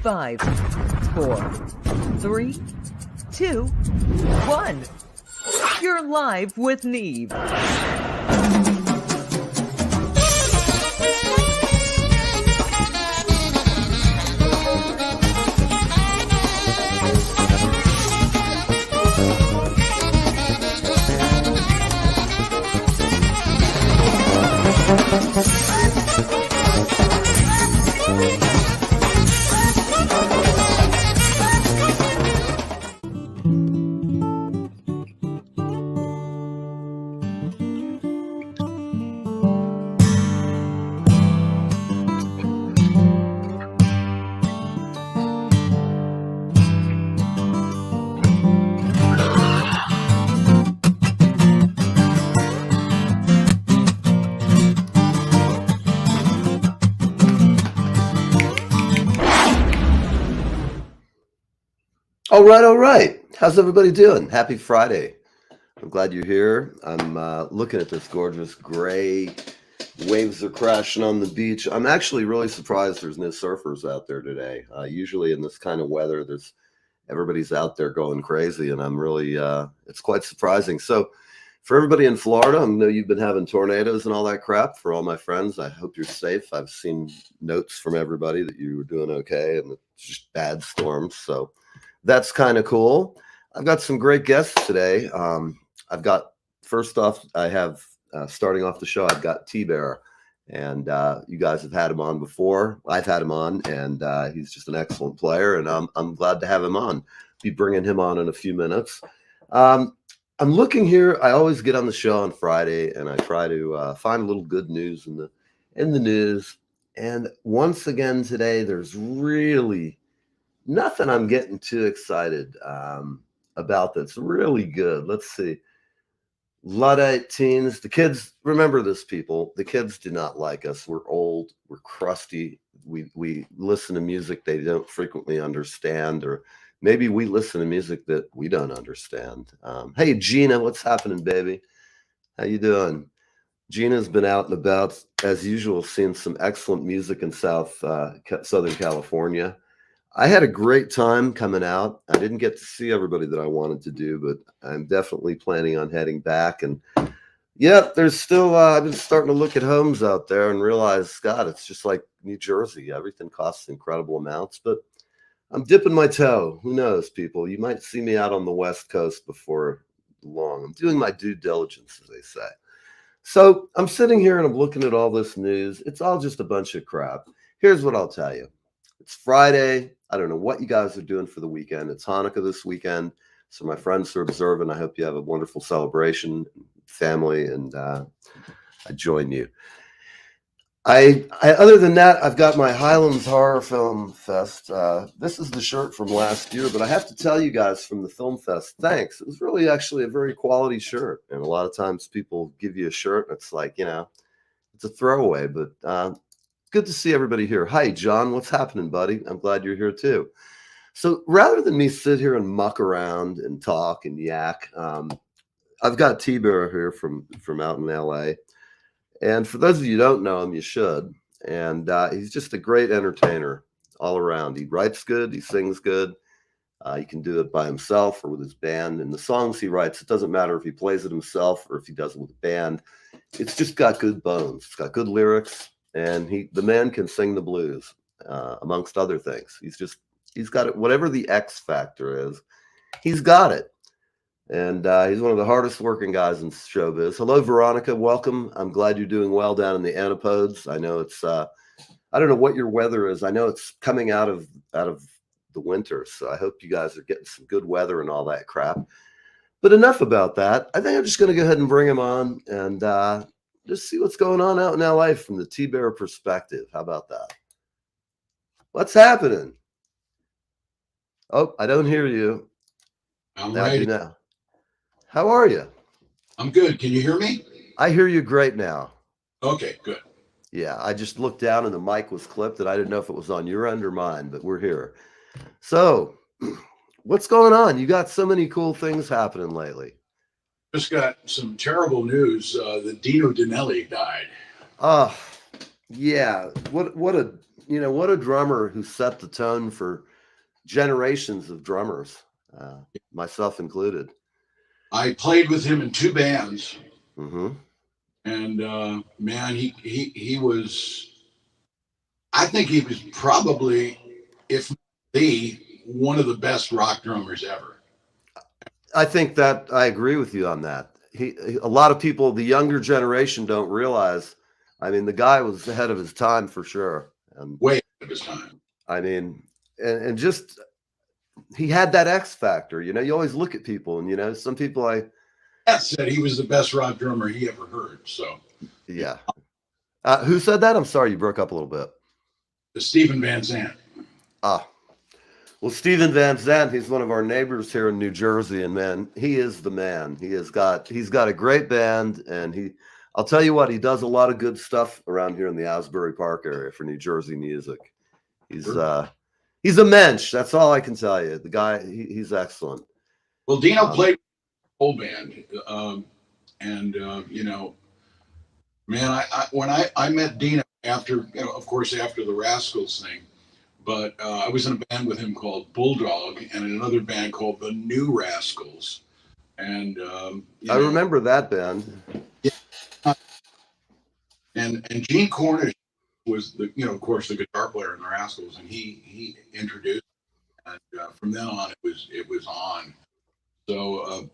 5, 4, 3, 2, 1. You're live with Neve. All right. How's everybody doing? Happy Friday. I'm glad you're here. I'm looking at this gorgeous gray. Waves are crashing on the beach. I'm actually really surprised there's no surfers out there today. Usually in this kind of weather, everybody's out there going crazy, and I'm really, it's quite surprising. So for everybody in Florida, I know you've been having tornadoes and all that crap. For all my friends, I hope you're safe. I've seen notes from everybody that you were doing okay, and it's just bad storms. So that's kind of cool. I've got some great guests today. First off, I have, starting off the show, I've got T-Bear, and you guys have had him on before. I've had him on, and he's just an excellent player, and I'm glad to have him on. Be bringing him on in a few minutes. I'm looking here. I always get on the show on Friday, and I try to find a little good news in the news. And once again today, there's really nothing I'm getting too excited about that's really good. Let's see. Luddite teens. The kids, remember this, people. The kids do not like us. We're old. We're crusty. We listen to music they don't frequently understand, or maybe we listen to music that we don't understand. Hey, Gina, what's happening, baby? How you doing? Gina's been out and about, as usual, seeing some excellent music in Southern California. I had a great time coming out. I didn't get to see everybody that I wanted to do, but I'm definitely planning on heading back. And yeah, there's still, I've been starting to look at homes out there and realize, God, it's just like New Jersey. Everything costs incredible amounts, but I'm dipping my toe. Who knows, people? You might see me out on the West Coast before long. I'm doing my due diligence, as they say. So I'm sitting here and I'm looking at all this news. It's all just a bunch of crap. Here's what I'll tell you. It's Friday. I don't know what you guys are doing for the weekend. It's Hanukkah this weekend. So my friends are observing. I hope you have a wonderful celebration, family, and I join you. I other than that, I've got my Highlands Horror Film Fest. This is the shirt from last year, but I have to tell you guys from the Film Fest, thanks. It was really actually a very quality shirt. And a lot of times people give you a shirt and it's like, it's a throwaway, but good to see everybody here. Hi, John. What's happening, buddy? I'm glad you're here too. So rather than me sit here and muck around and talk and yak, I've got T-Bear here from out in LA. And for those of you who don't know him, you should. And he's just a great entertainer all around. He writes good. He sings good. He can do it by himself or with his band. And the songs he writes, it doesn't matter if he plays it himself or if he does it with a band. It's just got good bones. It's got good lyrics. And the man can sing the blues, amongst other things. He's got it. Whatever the X factor is, he's got it. And he's one of the hardest working guys in showbiz. Hello, Veronica. Welcome. I'm glad you're doing well down in the Antipodes. I know it's, I don't know what your weather is. I know it's coming out of the winter. So I hope you guys are getting some good weather and all that crap. But enough about that. I think I'm just going to go ahead and bring him on and just see what's going on out in LA from the T-Bear perspective. How about that? What's happening? Oh, I don't hear you. I'm right now. How are you? I'm good. Can you hear me? I hear you great now. Okay, good. Yeah, I just looked down and the mic was clipped and I didn't know if it was on your end or mine, but we're here. So what's going on? You got so many cool things happening lately. Just got some terrible news that Dino Danelli died. Yeah. What a what a drummer who set the tone for generations of drummers, myself included. I played with him in 2 bands, Mm-hmm. and man, he was. I think he was probably, if not the one of the best rock drummers ever. I think that I agree with you on that. A lot of people, the younger generation, don't realize. I mean, the guy was ahead of his time for sure, and Way ahead of his time. I mean, and just he had that X factor. You always look at people, and some people That said, he was the best rock drummer he ever heard. So yeah. Who said that? I'm sorry, you broke up a little bit. Stephen Van Zandt. Ah, well, Steven Van Zandt, he's one of our neighbors here in New Jersey, and man, he is the man. He's got a great band, and I'll tell you what, he does a lot of good stuff around here in the Asbury Park area for New Jersey music. He's a mensch. That's all I can tell you. The guy, he's excellent. Well, Dino played whole band, and man, when I met Dino after, of course, after the Rascals thing, but I was in a band with him called Bulldog, and in another band called the New Rascals, and I remember that band. And Gene Cornish was of course, the guitar player in the Rascals, and he introduced, and from then on it was on. So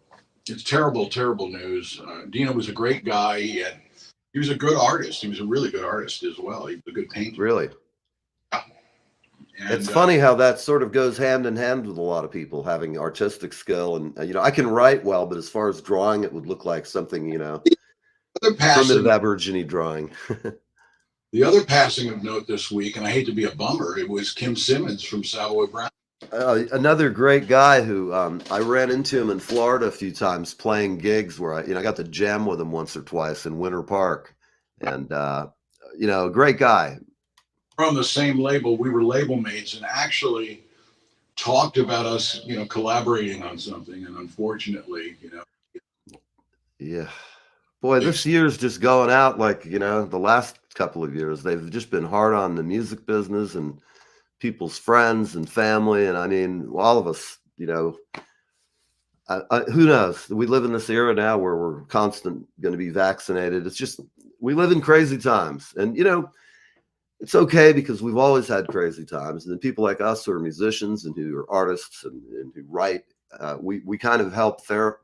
it's terrible news. Dino was a great guy. He was a good artist. He was a really good artist as well. He was a good painter. Really. Yeah. And, it's funny how that sort of goes hand in hand with a lot of people having artistic skill, and I can write well, but as far as drawing, it would look like something primitive Aborigine drawing. The other passing of note this week, and I hate to be a bummer, it was Kim Simmons from Savoy Brown. Another great guy who I ran into him in Florida a few times playing gigs where I got to jam with him once or twice in Winter Park, and a great guy. From the same label, we were label mates, and actually talked about us, collaborating on something, and unfortunately, yeah, boy, this year's just going out like the last couple of years. They've just been hard on the music business and people's friends and family, and I mean, all of us, who knows? We live in this era now where we're going to be vaccinated. It's just, we live in crazy times, and it's okay because we've always had crazy times. And then people like us who are musicians and who are artists and who write, we kind of help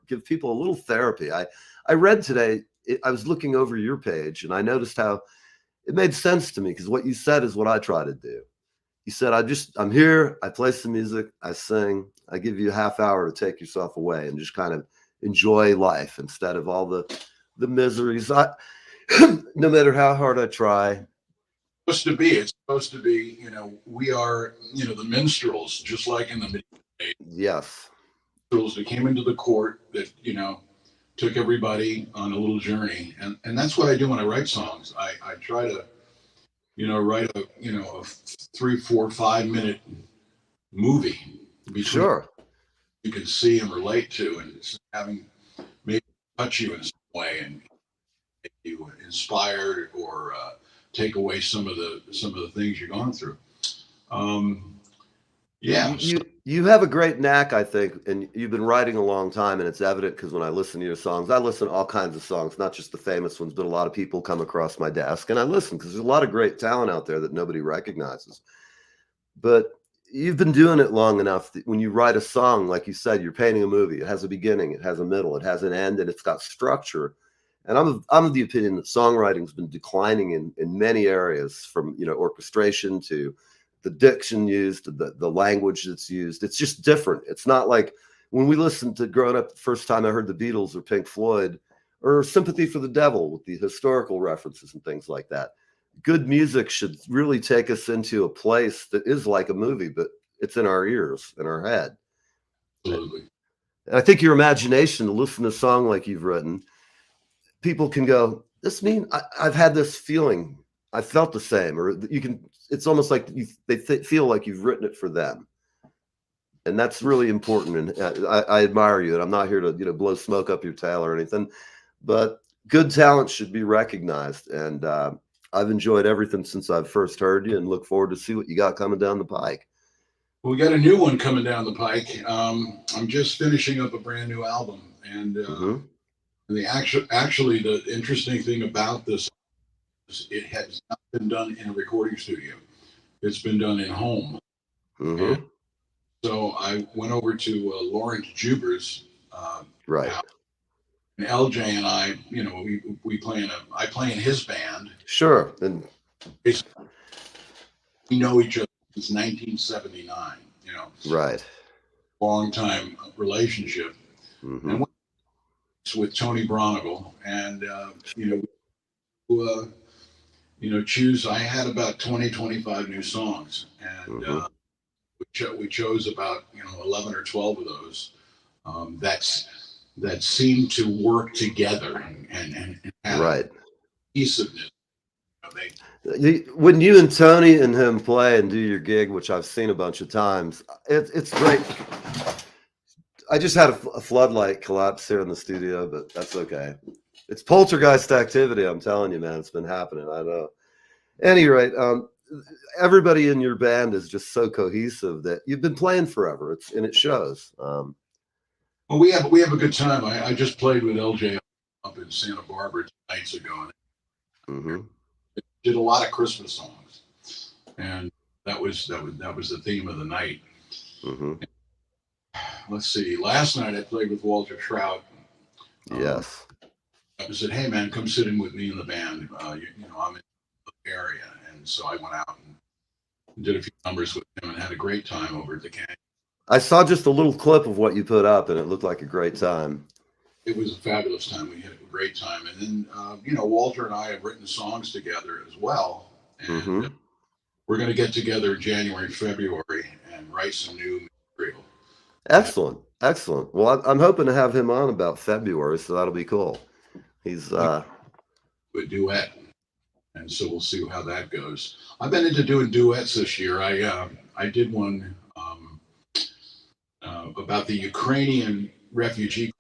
give people a little therapy. I read today, I was looking over your page, and I noticed how it made sense to me, because what you said is what I try to do. You said, I'm here, I play some music, I sing, I give you a half hour to take yourself away and just kind of enjoy life instead of all the miseries. No matter how hard I try. It's supposed to be, we are, the minstrels, just like in the medieval days. Yes. Minstrels that came into the court that, took everybody on a little journey. And that's what I do when I write songs. I try to, write a 3, 4, 5 minute movie sure you can see and relate to, and it's having maybe touch you in some way and make you inspired, or take away some of the things you're going through. Yeah. You have a great knack, I think, and you've been writing a long time, and it's evident because when I listen to your songs, I listen to all kinds of songs, not just the famous ones, but a lot of people come across my desk, and I listen because there's a lot of great talent out there that nobody recognizes. But you've been doing it long enough that when you write a song, like you said, you're painting a movie. It has a beginning, it has a middle, it has an end, and it's got structure. And I'm of the opinion that songwriting's been declining in many areas, from orchestration to the diction used, the language that's used. It's just different. It's not like when we listened to growing up, the first time I heard the Beatles or Pink Floyd or Sympathy for the Devil with the historical references and things like that. Good music should really take us into a place that is like a movie, but it's in our ears, in our head. Absolutely. And I think your imagination to listen to a song like you've written, people can go, I've had this feeling. I felt the same, or it's almost like they feel like you've written it for them. And that's really important. And I admire you, and I'm not here to, blow smoke up your tail or anything, but good talent should be recognized. And I've enjoyed everything since I've first heard you, and look forward to see what you got coming down the pike. Well, we got a new one coming down the pike. I'm just finishing up a brand new album, and actually the interesting thing about this is it has not been done in a recording studio. It's been done in home. And so I went over to Lawrence Juber's Right. house, and LJ and I, we I play in his band. Sure. And we know each other since 1979. Right. Long time relationship. And with Tony Bronigal, and choose. I had about 25 new songs, and we chose about 11 or 12 of those that seemed to work together and have right cohesiveness. When you and Tony and him play and do your gig, which I've seen a bunch of times, it's great. I just had a floodlight collapse here in the studio, but that's okay. It's poltergeist activity. I'm telling you, man, it's been happening. I know. At any rate, everybody in your band is just so cohesive that you've been playing forever. And it shows. Well, we have a good time. I just played with LJ up in Santa Barbara 2 nights ago, and did a lot of Christmas songs, and that was the theme of the night. Let's see. Last night I played with Walter Trout. Yes. I said, "Hey man, come sit in with me in the band. I'm in the area," and so I went out and did a few numbers with him and had a great time over at the Canyon. I saw just a little clip of what you put up, and it looked like a great time. It was a fabulous time. We had a great time, and then Walter and I have written songs together as well, and we're going to get together in January, February, and write some new material. Excellent. Well, I'm hoping to have him on about February, so that'll be cool. He's a duet, and so we'll see how that goes. I've been into doing duets this year. I did one about the Ukrainian refugee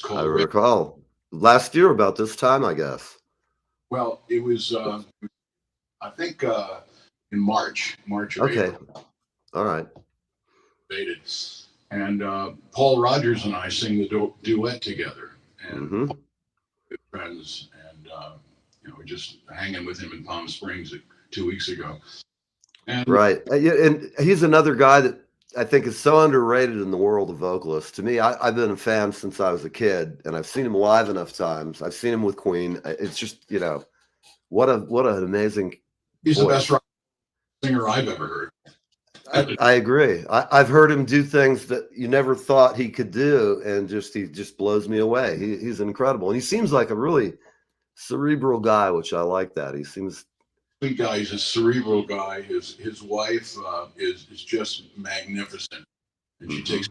crisis. I recall last year about this time, I guess. Well, it was I think in March or okay. April. All right. And Paul Rogers and I sing the duet together, and good friends, and we're just hanging with him in Palm Springs 2 weeks ago. And right, and he's another guy that I think is so underrated in the world of vocalists. To me, I've been a fan since I was a kid, and I've seen him live enough times. I've seen him with Queen. It's just what an amazing. He's voice. The best singer I've ever heard. I agree. I've heard him do things that you never thought he could do, and he just blows me away. He's incredible, and he seems like a really cerebral guy, which I like. That he seems. Sweet guy. He's a cerebral guy. His wife is just magnificent, and she takes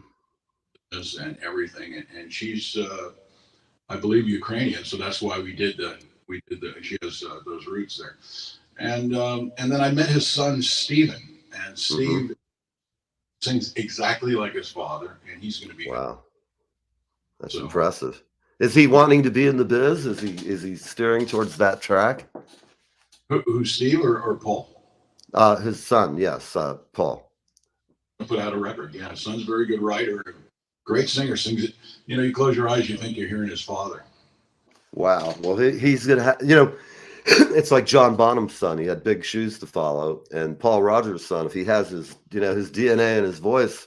this and everything, and she's I believe Ukrainian, so that's why we did the she has those roots there, and then I met his son Stephen. And Steve sings exactly like his father, and he's going to be wow. That's impressive. Is he wanting to be in the biz? Is he steering towards that track? Who's Steve or Paul? His son, yes, Paul. Put out a record. Yeah, his son's a very good writer, great singer. Sings it. You close your eyes, you think you're hearing his father. Wow. Well, he's gonna have. It's like John Bonham's son. He had big shoes to follow, and Paul Rogers' son. If he has his DNA and his voice,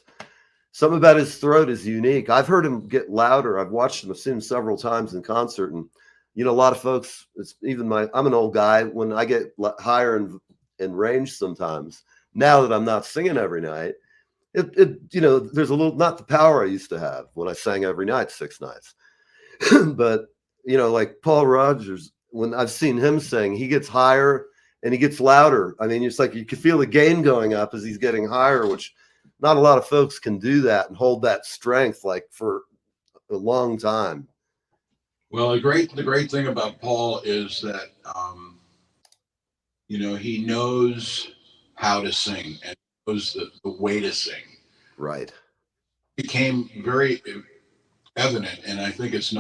something about his throat is unique. I've heard him get louder. I've watched him. I've seen him several times in concert, and a lot of folks. It's even I'm an old guy. When I get higher in range, sometimes now that I'm not singing every night, there's a little not the power I used to have when I sang every night 6 nights, but like Paul Rogers. When I've seen him sing, he gets higher and he gets louder. I mean, it's like you can feel the gain going up as he's getting higher, which not a lot of folks can do that and hold that strength like for a long time. Well, the great thing about Paul is that he knows how to sing and knows the way to sing. Right. It became very evident, and I think it's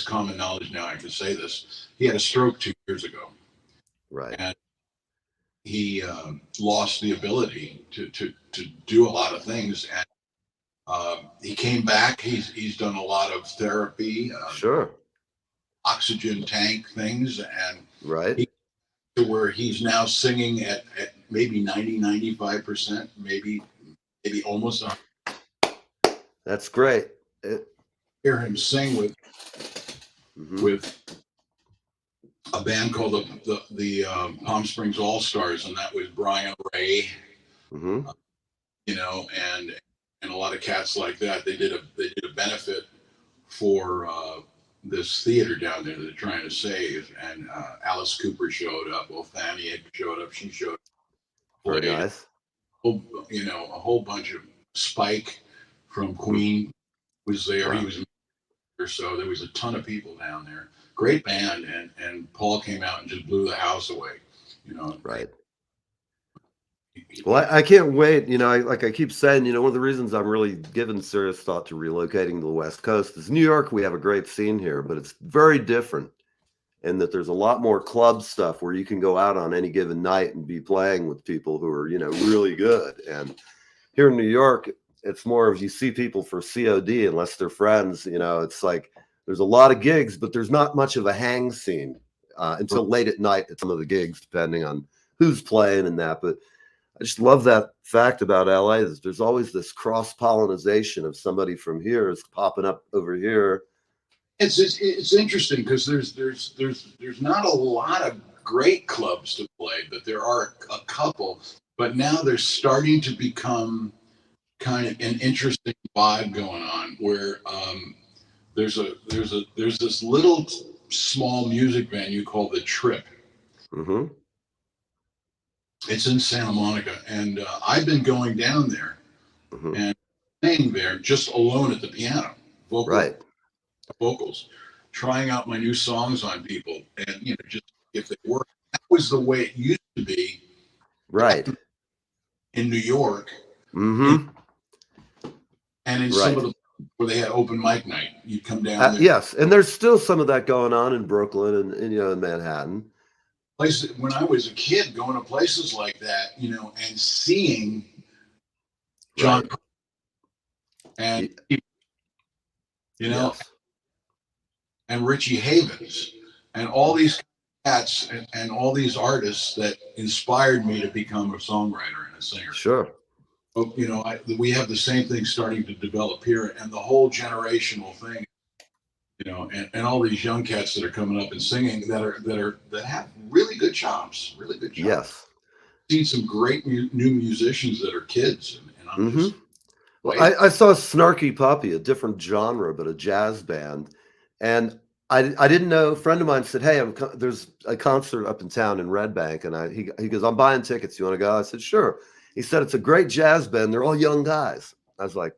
common knowledge now. I can say this. He had a stroke 2 years ago. Right. and he lost the ability to do a lot of things. And he came back. He's done a lot of therapy, Sure. oxygen tank things, and Right. he, to where he's now singing at maybe 90, 95%, maybe almost. That's great. Hear him sing Mhm. with a band called the Palm Springs All Stars, and that was Bryan, Mhm. you know, and a lot of cats like that. They did a benefit for this theater down there that they're trying to save, and Alice Cooper showed up, Othania showed up, she showed up, Very played, nice. you know, a whole bunch of Spike from Mhm. Queen was there. He Wow. was there, so there was a ton of people down there. Great band, and Paul came out and just blew the house away. You know, Right. Well, he, I can't wait. Like I keep saying, one of the reasons I'm really giving serious thought to relocating to the West Coast is New York. We have a great scene here, but it's very different in that there's a lot more club stuff where you can go out on any given night and be playing with people who are, really good. And here in New York, it's more of you see people for COD unless they're friends. It's like there's a lot of gigs, but there's not much of a hang scene until late at night at some of the gigs, depending on who's playing and that. But I just love that fact about LA is there's always this cross pollination of somebody from here is popping up over here. it's interesting because there's not a lot of great clubs to play, but there are a couple. But now they're starting to become kind of an interesting vibe going on where there's this little small music venue called the Trip. Mm-hmm. It's in Santa Monica, and I've been going down there Mm-hmm. and playing there just alone at the piano, Right. vocals, trying out my new songs on people, and just if they work. That was the way it used to be Right. in New York, Mm-hmm. and in some of Right. the where they had open mic night. You'd come down there. Yes, and there's still some of that going on in Brooklyn and in Manhattan. Places when I was a kid, going to places like that, and seeing John Right. and Yes. and Richie Havens and all these cats and all these artists that inspired me to become a songwriter and a singer. Sure. But, we have the same thing starting to develop here, and the whole generational thing, and all these young cats that are coming up and singing that have really good chops, really good chops. Yes. Seen some great new musicians that are kids, and I'm just Well, I saw Snarky Puppy, a different genre, but a jazz band, and I didn't know. A friend of mine said, "Hey, there's a concert up in town in Red Bank," and he goes, "I'm buying tickets. You want to go?" I said, "Sure." He said, "It's a great jazz band. They're all young guys." I was like,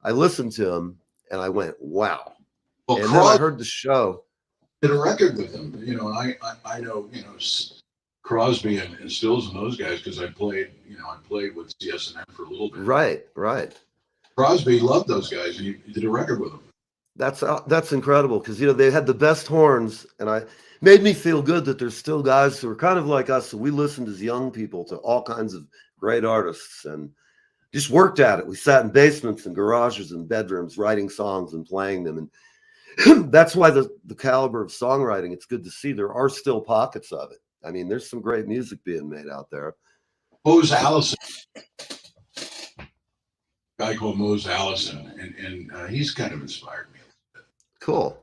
I listened to him, and I went, "Wow!" well, And then I heard the show. did a record with him, I know, Crosby and Stills and those guys because I played with CSNM for a little bit. Right, right. Crosby loved those guys, and he did a record with them. That's incredible because they had the best horns, and I made me feel good that there's still guys who are kind of like us. So we listened as young people to all kinds of great artists and just worked at it. We sat in basements and garages and bedrooms writing songs and playing them, and that's why the caliber of songwriting. It's good to see there are still pockets of it. I mean, there's some great music being made out there. Mose Allison, a guy called Mose Allison, and he's kind of inspired me. Cool.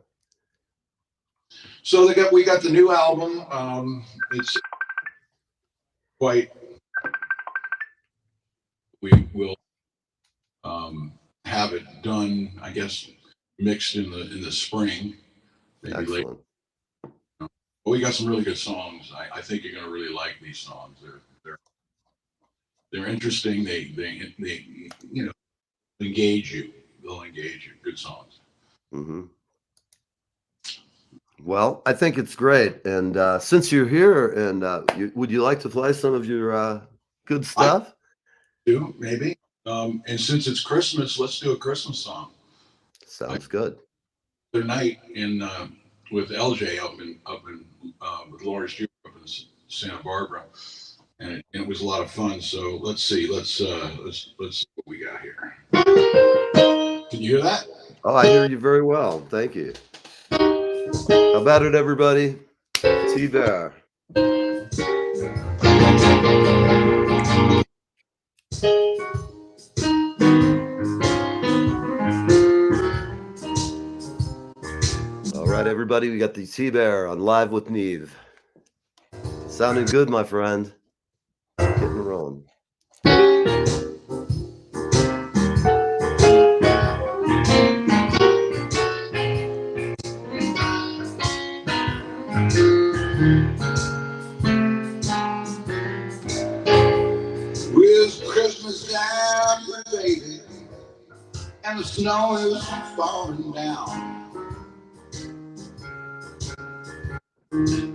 So we got the new album. It's quite. We will have it done, I guess, mixed in the spring, maybe Excellent. late. But we got some really good songs. I think you're going to really like these songs. They're interesting. They engage you. They'll engage you. Good songs. Mm-hmm. Well, I think it's great. And since you're here, and would you like to play some of your good stuff? Maybe. And since it's Christmas, let's do a Christmas song. Sounds good. The night with LJ up in with Lawrence Jr. up Santa Barbara, and it was a lot of fun. So let's see, let's see what we got here. Can you hear that? Oh, I hear you very well. Thank you. How about it, everybody? T-Bear. All right, everybody, we got the T-Bear on Live with Neve. Sounding good, my friend. Getting rolling. With Christmas time, baby, and the snow is falling down.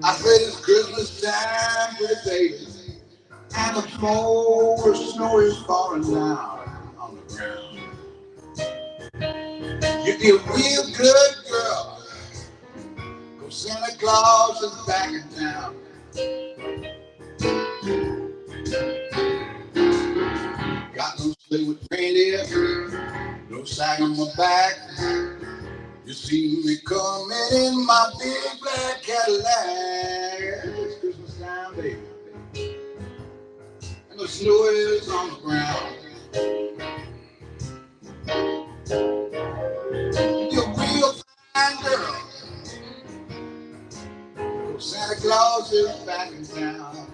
I said it's Christmas time, baby, and the snow is falling down on the ground. You be a real good girl, 'cause Santa Claus is back in town. Got no sleigh with reindeer, no sack on my back. You see me coming in my big black Cadillac. It's Christmas time, baby, and the snow is on the ground. You're a real fine girl, 'cause Santa Claus is back in town.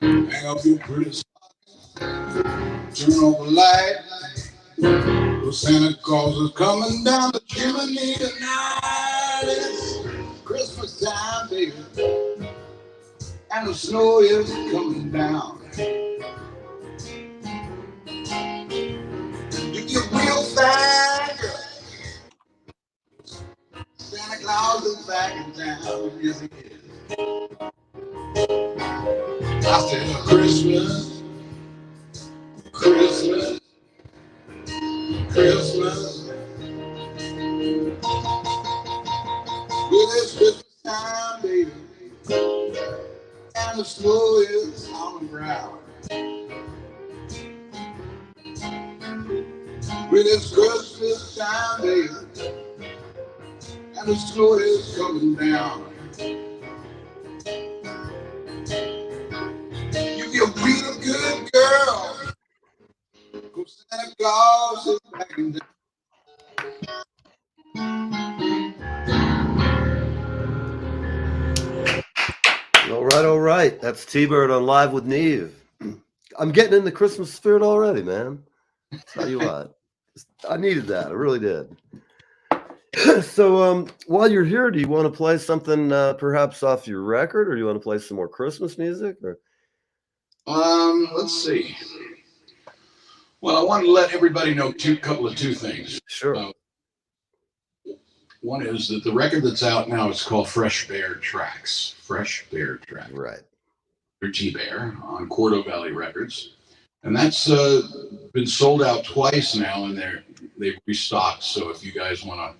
Hang up your pretty stocking, turn off the light. The Santa Claus is coming down the chimney tonight. It's Christmas time, baby, and the snow is coming down. You get real fine, girl. Santa Claus is back in town. Yes, he is. I said Christmas, Christmas, Christmas. Well, it's Christmas time, baby, and the snow is on the ground. Well, it's Christmas time, baby, and the snow is coming down. You be a real good girl, 'cause Santa Claus is back in town. All right. That's T-Bird on Live with Neve. I'm getting in the Christmas spirit already, man. Tell you what, I needed that. I really did. So while you're here, do you want to play something perhaps off your record, or do you want to play some more Christmas music? Or Let's see. Well, I want to let everybody know two things. Sure. One is that the record that's out now is called Fresh Bear Tracks. Fresh Bear Tracks. Right. Or T-Bear on Cordo Valley Records. And that's been sold out twice now, and they've restocked. So if you guys want to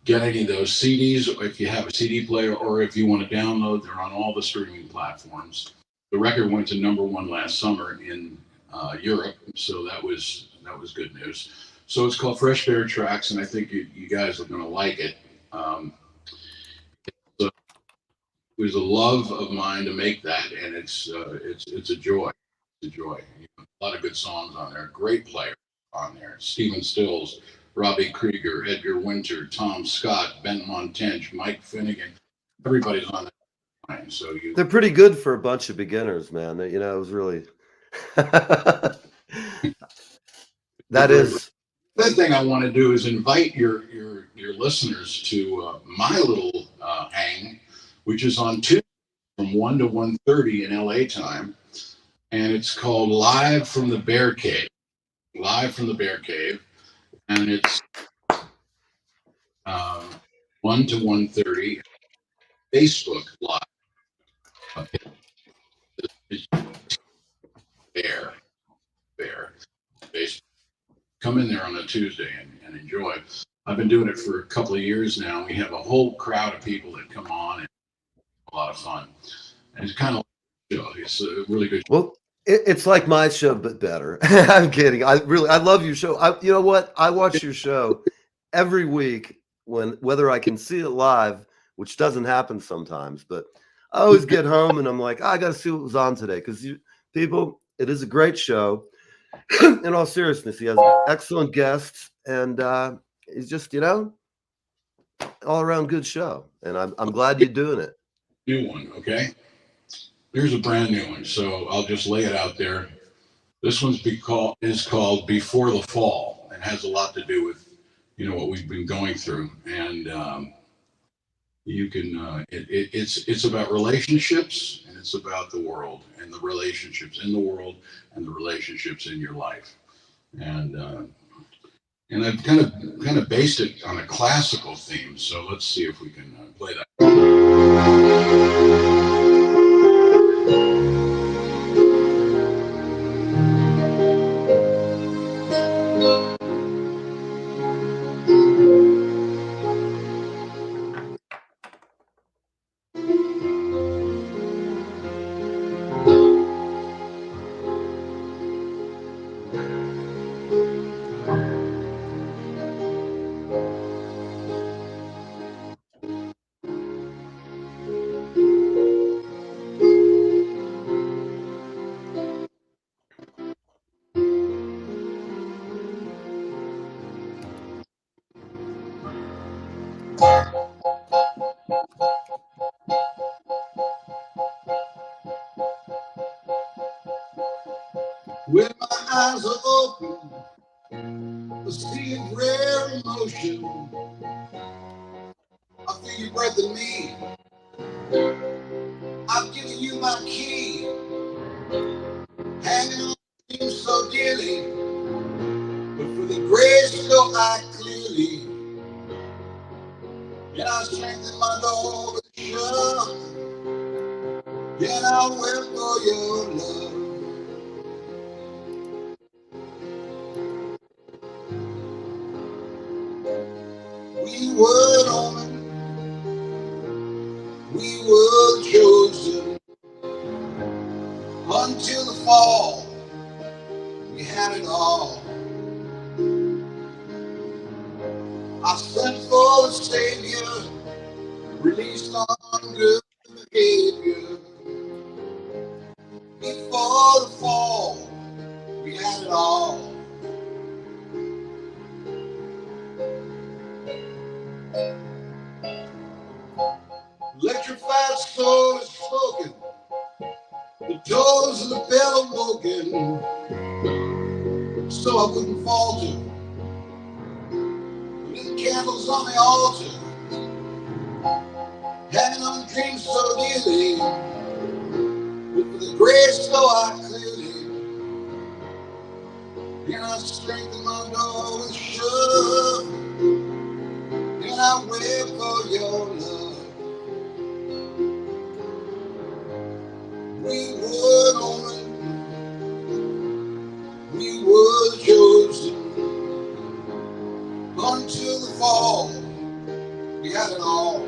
get any of those CDs, or if you have a CD player, or if you want to download, they're on all the streaming platforms. The record went to #1 last summer in Europe, so that was good news. So it's called Fresh Bear Tracks, and I think you guys are going to like it. It was a love of mine to make that, and it's a joy. It's a joy. A lot of good songs on there. Great players on there. Stephen Stills, Robbie Krieger, Edgar Winter, Tom Scott, Ben Montench, Mike Finnegan. Everybody's on that line. So they're pretty good for a bunch of beginners, man. It was really that is other thing I want to do is invite your listeners to my little hang, which is on Tuesday from 1 to 1:30 in LA time, and it's called Live from the Bear Cave. Live from the Bear Cave, and it's 1 to 1:30 Facebook Live. It's Bear Facebook. Come in there on a Tuesday and enjoy. I've been doing it for a couple of years now. We have a whole crowd of people that come on, and a lot of fun. And it's kind of like a show. It's a really good show. Well, it's like my show, but better. I'm kidding. I love your show. You know what? I watch your show every week whether I can see it live, which doesn't happen sometimes, but I always get home and I'm like, I got to see what was on today. Because people, it is a great show. In all seriousness, he has excellent guests, and he's just, all around good show. And I'm glad you're doing it. New one, okay? Here's a brand new one, so I'll just lay it out there. This one's is called Before the Fall, and has a lot to do with what we've been going through, and you can it's about relationships, and it's about the world and the relationships in the world and the relationships in your life, and I've kind of based it on a classical theme. So let's see if we can play that. When my eyes are open, a sea of rare emotion, I feel your breath in me. I've given you my key, hanging on to you so dearly, but for the grace so I clearly, and I strengthen my door with a shove, and I wait for your love. We were omen, we were chosen, until the fall, we had it all. I sent for the Savior, released on good behavior. Before the fall, we had it all. Electrified soul is spoken, the toes of the bell awoken, so I wouldn't falter. Lit candles on the altar, hanging on dreams so dearly, but for the grace so I clearly, and I strengthen my door with shove, and I wait for your love. We were omen, we were chosen, until the fall, we had it all.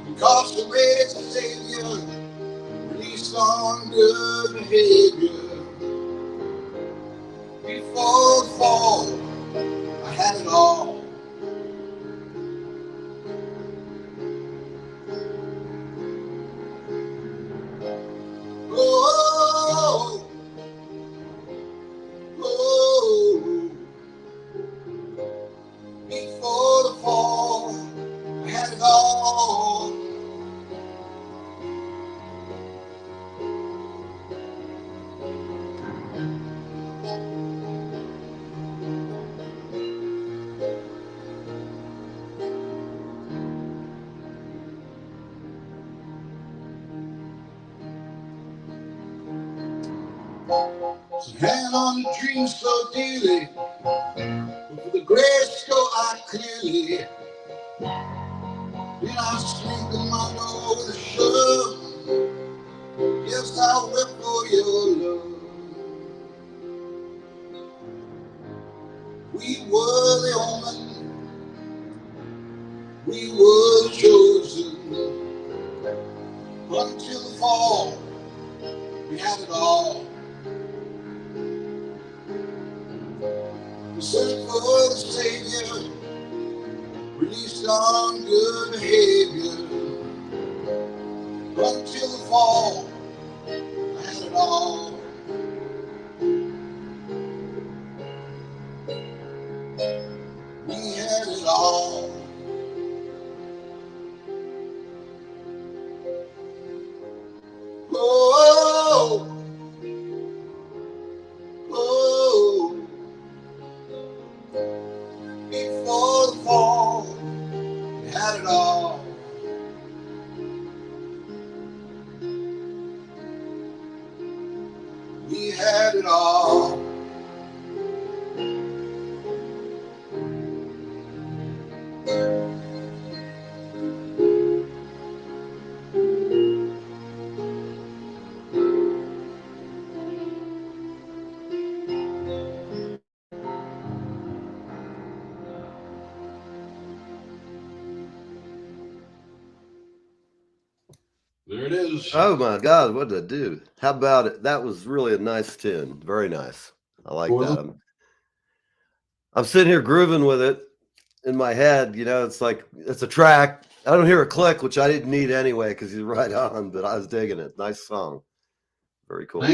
Incarcerated Savior, released on good behavior. Before the fall, I had it all. Oh, oh, before the fall, I had it all. So hang on to dreams so dearly, but for the grace go I clearly. Then I sleep in my door with a shove. Yes, I'll wait for your love. We were the omen, we were chosen. Until the fall, we had it all. We sent for the Savior, released on good behavior. Until the fall, I had it all. We had it all. Oh, oh, before the fall, we had it all. We had it all. There it is. Oh my God, what did I do? How about it? That was really a nice tune. Very nice. I like that. I'm sitting here grooving with it in my head. You know, it's like it's a track. I don't hear a click, which I didn't need anyway because he's right on, but I was digging it. Nice song. Very cool.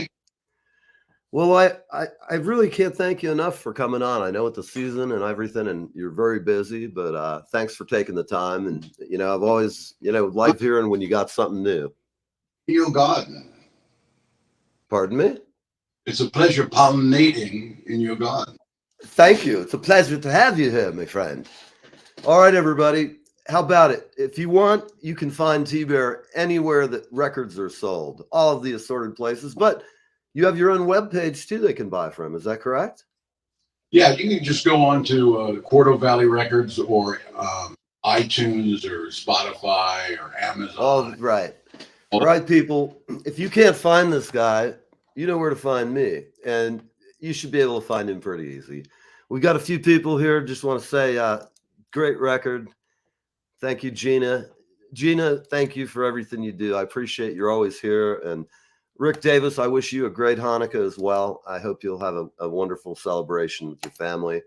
Well, I really can't thank you enough for coming on. I know it's the season and everything, and you're very busy, but thanks for taking the time. And, you know, I've always, you know, liked hearing when you got something new. Feel God. Pardon me? It's a pleasure pollinating in your garden. Thank you. It's a pleasure to have you here, my friend. All right, everybody. How about it? If you want, you can find T-Bear anywhere that records are sold, all of the assorted places. But you have your own webpage, too, they can buy from. Is that correct? Yeah, you can just go on to Quarto Valley Records or iTunes or Spotify or Amazon. Oh, right. All right, people. If you can't find this guy, you know where to find me. And you should be able to find him pretty easy. We got a few people here. Just want to say, great record. Thank you, Gina. Gina, thank you for everything you do. I appreciate you're always here. And Rick Davis, I wish you a great Hanukkah as well. I hope you'll have a wonderful celebration with your family.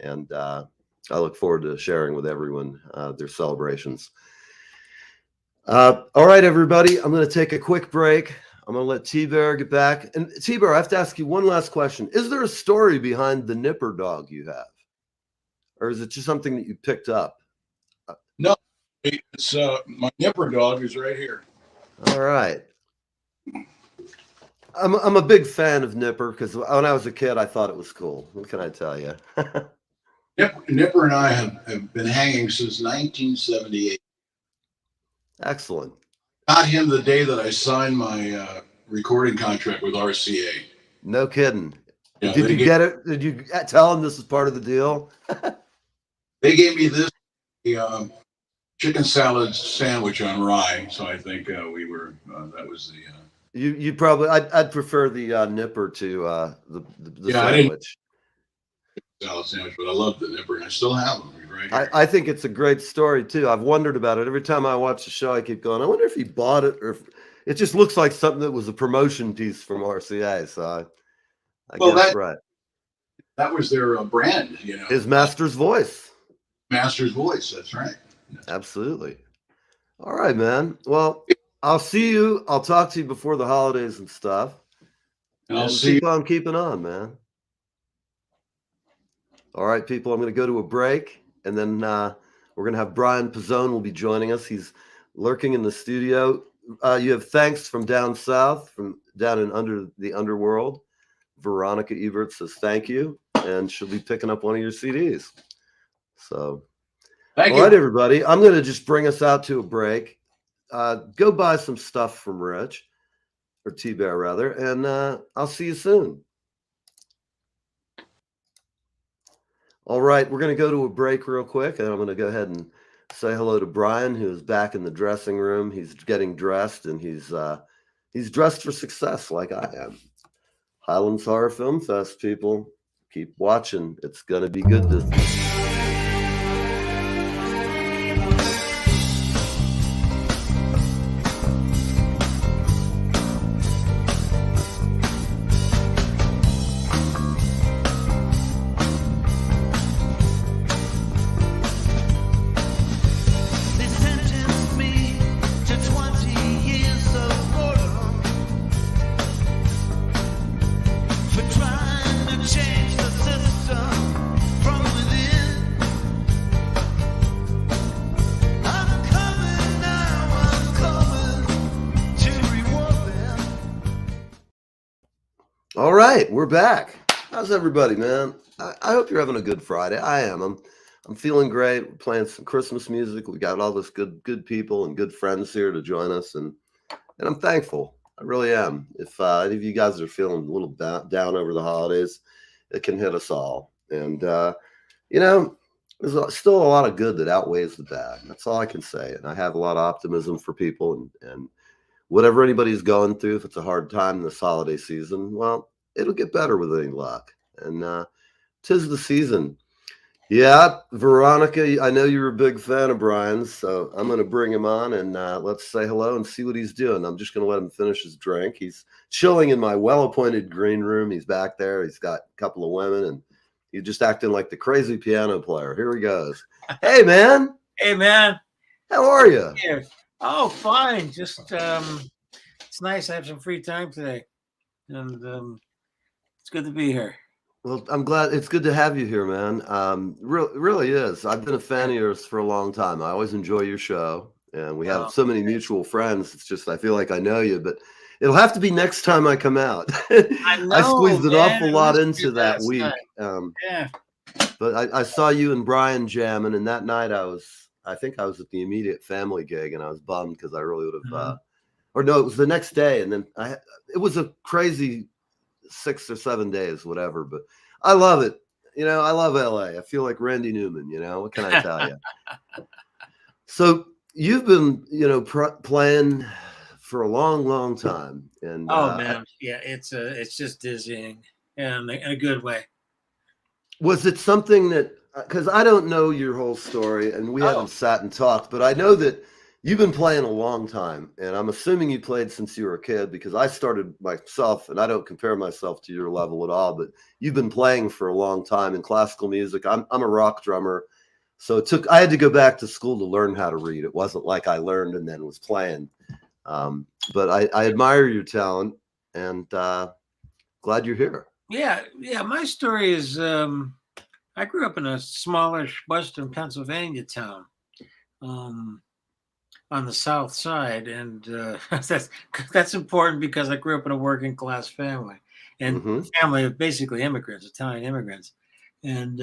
And I look forward to sharing with everyone their celebrations. All right, everybody. I'm going to take a quick break. I'm going to let T-Bear get back. And T-Bear, I have to ask you one last question. Is there a story behind the Nipper dog you have? Or is it just something that you picked up? No, it's my Nipper dog is right here. All right. I'm a big fan of Nipper because when I was a kid, I thought it was cool. What can I tell you? Nipper and I have been hanging since 1978. Excellent. Got him the day that I signed my recording contract with RCA. No kidding. Yeah, Did you get it? Did you tell him this is part of the deal? They gave me this chicken salad sandwich on rye, so I think we were. That was the. You probably. I'd prefer the Nipper to the sandwich. Salad sandwich, but I love the Nipper, and I still have them right here. I think it's a great story too. I've wondered about it every time I watch the show. I keep going, I wonder if he bought it, or if it just looks like something that was a promotion piece from RCA. So I guess that's right. That was their brand, you know. His master's voice. Master's voice. That's right. Absolutely. All right, man. Well, I'll see you. I'll talk to you before the holidays and stuff. And I'll see keep on keeping on, man. All right, people, I'm going to go to a break, and then we're going to have Bryan Pezzone will be joining us. He's lurking in the studio. You have thanks from down south, from down in under the underworld. Veronica Ebert says thank you, and she'll be picking up one of your CDs. So, all right, everybody. I'm going to just bring us out to a break. Go buy some stuff from Rich. or T-Bear rather, and I'll see you soon. All right, we're going to go to a break real quick, and I'm going to go ahead and say hello to Bryan, who's back in the dressing room. He's getting dressed, and he's dressed for success like I am. Highlands Horror Film Fest, people. Keep watching. It's going to be good this All right, we're back. How's everybody, man? I hope you're having a good Friday. I am. I'm feeling great. We're playing some Christmas music. We got all this good people and good friends here to join us, and I'm thankful. I really am. If any of you guys are feeling a little down over the holidays, it can hit us all. And there's still a lot of good that outweighs the bad. That's all I can say. And I have a lot of optimism for people, and whatever anybody's going through, if it's a hard time this holiday season, well, it'll get better with any luck. And 'tis the season. Yeah, Veronica, I know you're a big fan of Bryan's, so I'm going to bring him on and let's say hello and see what he's doing. I'm just going to let him finish his drink. He's chilling in my well-appointed green room. He's back there. He's got a couple of women, and he's just acting like the crazy piano player. Here he goes. Hey, man. Hey, man. How are you? Here. Oh, fine. Just it's nice. I have some free time today, and it's good to be here. Well, I'm glad. It's good to have you here, man. Really is. I've been a fan of yours for a long time. I always enjoy your show, and we have so many mutual friends. It's just I feel like I know you, but it'll have to be next time I come out. I know, I squeezed an awful lot into that last week. Yeah. But I saw you and Bryan jamming, and that night I think I was at the Immediate Family gig, and I was bummed because I really would have. Or no, it was the next day, and then it was a crazy 6 or 7 days, whatever. But I love it. I love LA. I feel like Randy Newman. What can I tell you? So you've been, playing for a long, long time, and man, yeah, it's just dizzying, and in a good way. Was it something that? Because I don't know your whole story, and we haven't sat and talked, but I know that you've been playing a long time, and I'm assuming you played since you were a kid, because I started myself, and I don't compare myself to your level at all, but you've been playing for a long time in classical music. I'm a rock drummer, so I had to go back to school to learn how to read. It wasn't like I learned and then was playing. But I admire your talent, and glad you're here. Yeah. My story is I grew up in a smallish Western Pennsylvania town. On the south side, and that's important because I grew up in a working class family, and family of basically immigrants, Italian immigrants, and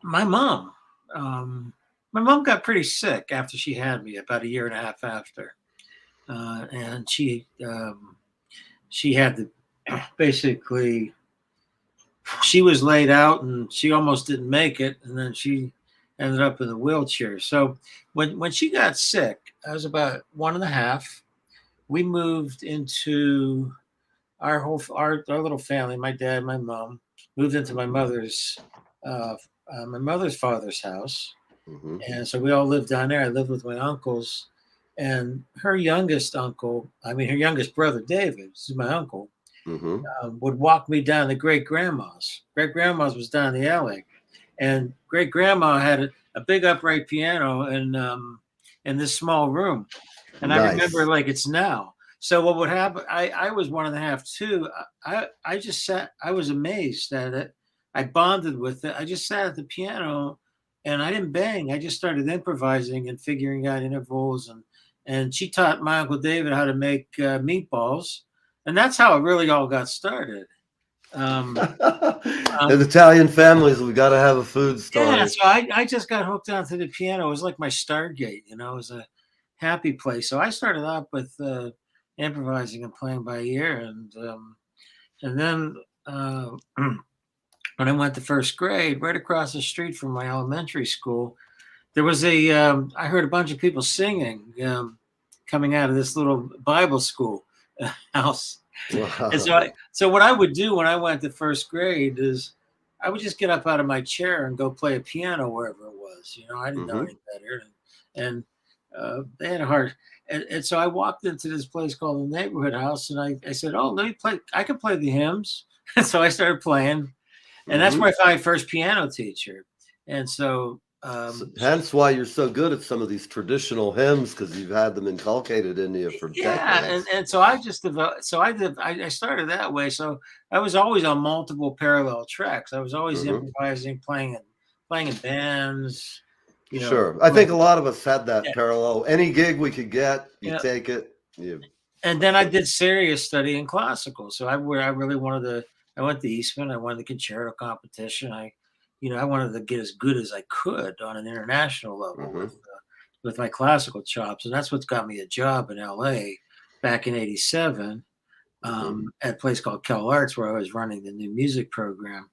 my mom got pretty sick after she had me, about a year and a half after, and she had to basically, she was laid out and she almost didn't make it, and then she ended up in a wheelchair. So when she got sick, I was about 1.5. We moved into our little family. My dad, my mom moved into my mother's father's house, and so we all lived down there. I lived with my uncles, and her youngest brother David, this is my uncle, would walk me down to great grandma's. Great grandma's was down the alley. And great grandma had a big upright piano in this small room, and nice. I remember like it's now. So what would happen? I was 1.5 too. I just sat. I was amazed at it. I bonded with it. I just sat at the piano, and I didn't bang. I just started improvising and figuring out intervals, and she taught my Uncle David how to make meatballs, and that's how it really all got started. As Italian families, we got to have a food story. Yeah, so I just got hooked onto the piano. It was like my Stargate, it was a happy place. So I started out with improvising and playing by ear, and then when I went to first grade, right across the street from my elementary school, there was I heard a bunch of people singing coming out of this little Bible school house. Wow. And so what I would do when I went to first grade is I would just get up out of my chair and go play a piano wherever it was. I didn't know any better. And they had a hard, and so I walked into this place called the Neighborhood House, and I said, "Oh, let me play. I can play the hymns." And so I started playing, and that's where I found my first piano teacher. And so hence why you're so good at some of these traditional hymns, because you've had them inculcated in you for decades. And so I just developed. So I started that way. So I was always on multiple parallel tracks. I was always improvising, playing in bands. Sure. I think a lot of us had that parallel. Any gig we could get, you take it. And then I did serious study in classical. So I really wanted to. I went to Eastman. I won the concerto competition. I wanted to get as good as I could on an international level with my classical chops, and that's what's got me a job in LA back in '87 at a place called Cal Arts, where I was running the new music program.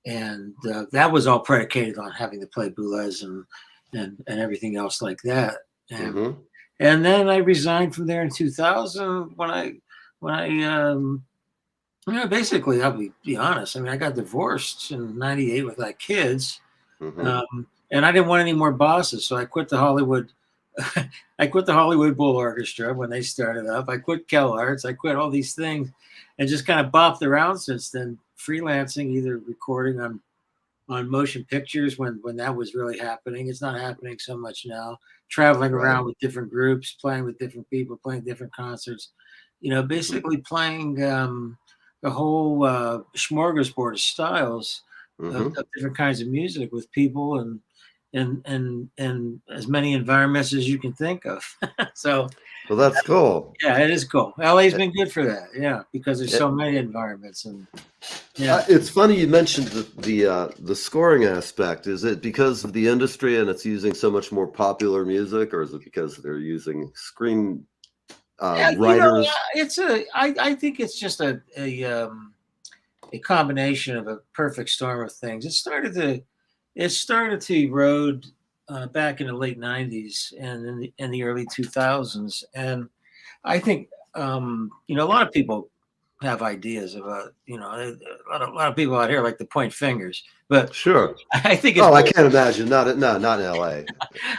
And that was all predicated on having to play Boulez and everything else like that. And then I resigned from there in 2000 when I basically, I'll be honest. I mean, I got divorced in '98 with like kids, and I didn't want any more bosses, so I quit the Hollywood. I quit the Hollywood Bowl Orchestra when they started up. I quit Cal Arts. I quit all these things, and just kind of bopped around since then, freelancing, either recording on motion pictures when that was really happening. It's not happening so much now. Traveling around with different groups, playing with different people, playing different concerts. Basically playing the whole smorgasbord of styles of different kinds of music with people and as many environments as you can think of. So, well, that's cool. Yeah, it is cool. LA's been good for that. Yeah, because there's so many environments. And it's funny you mentioned the scoring aspect. Is it because of the industry and it's using so much more popular music, or is it because they're using screen writers? I think it's just a combination of a perfect storm of things. It started to erode back in the late '90s and in the early 2000s, and I think a lot of people have ideas about a lot of people out here like to point fingers, but sure, I think I can't imagine not in LA.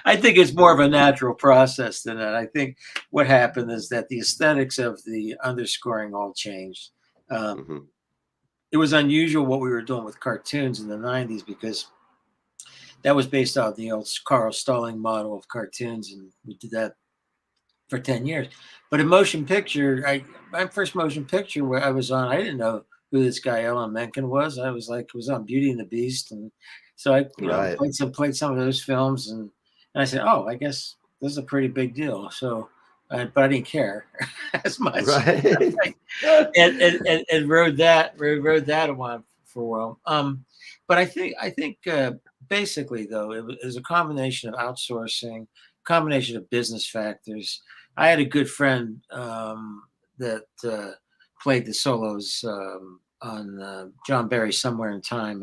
I think it's more of a natural process than that. I think what happened is that the aesthetics of the underscoring all changed. It was unusual what we were doing with cartoons in the '90s because that was based on the old Carl Stalling model of cartoons, and we did that for 10 years. But in motion picture, my first motion picture where I was on, I didn't know who this guy Alan Menken was. I was on Beauty and the Beast, and so I played some of those films, and I said, oh, I guess this is a pretty big deal. So, but I didn't care as much, and rode that one for a while. But I think basically though it was a combination of outsourcing, combination of business factors. I had a good friend that played the solos on John Barry Somewhere in Time,